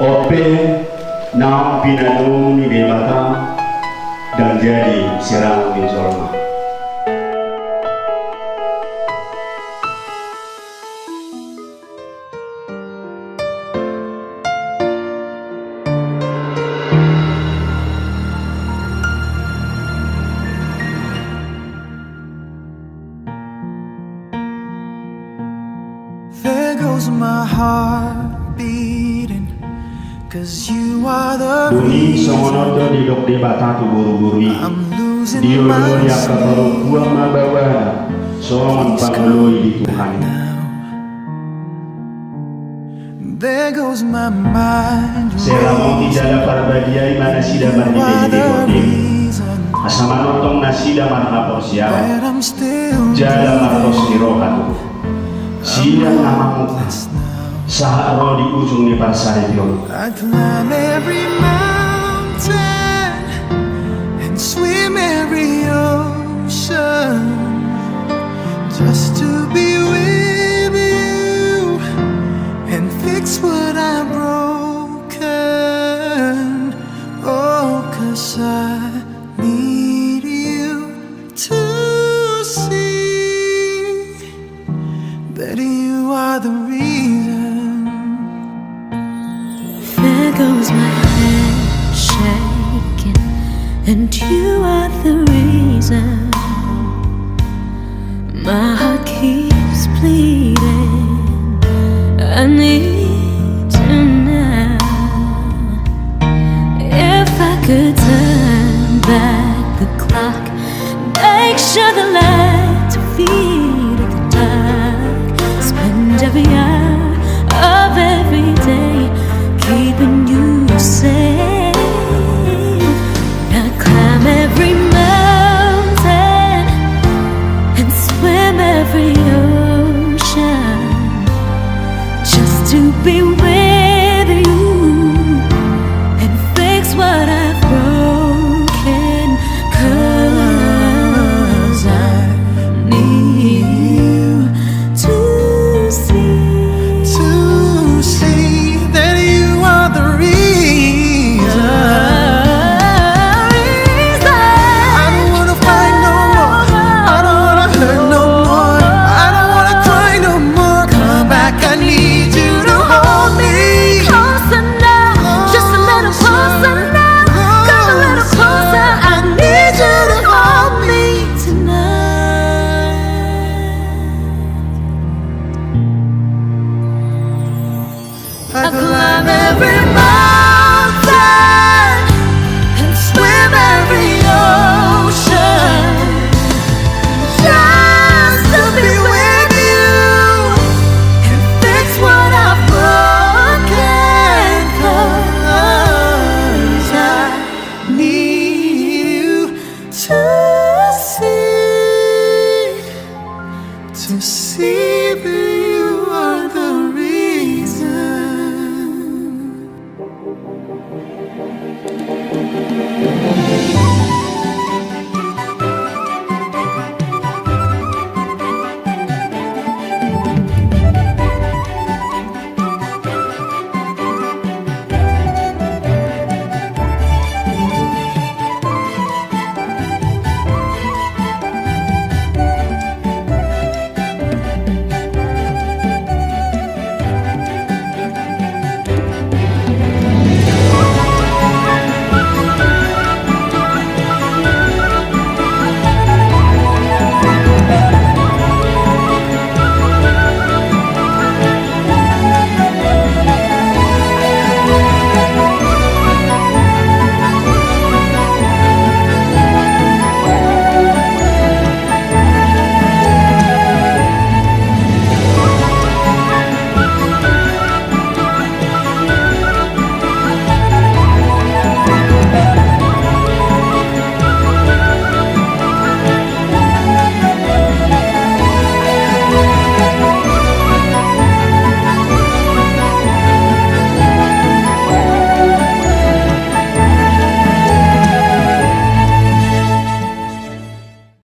Ope na pinanong ni Debata dan jadi serang di Solma. There goes my heart beating, 'cause you are the Duni songonondo di dok Debata tu buru-buru I'm losing Dio my ya kabaru buang mabawa songon pangloi di Tuhan. There goes my mind Selama tidak para badiai mana sida bandi di kodi. Asama notong nasida mana porsial. but I'm still Jala maros ni rohatu. Siang namamu saat roh di ujung ni parsari biong. I climb every mountain and swim every ocean just to be with you and fix what I've broken. Oh, 'cause I need you to see that you are the reason. There goes my hand shaking, and you are the reason. My heart keeps bleeding. I need you now. If I could turn back the clock, make sure the lights feed at the dark, spend every hour of every day keeping you safe. I climb every mountain and swim every ocean just to be with you and fix what I've broken. 'Cause I need you to see that you are the reason. I don't wanna fight no more. I don't wanna hurt no more. I don't wanna cry no more. Come back, I need you to hold me closer now, just a little closer now. Come a little closer, I need you to hold me tonight. I climb every mountain and swim every ocean just to be with you and fix what I've broken. 'Cause I need you to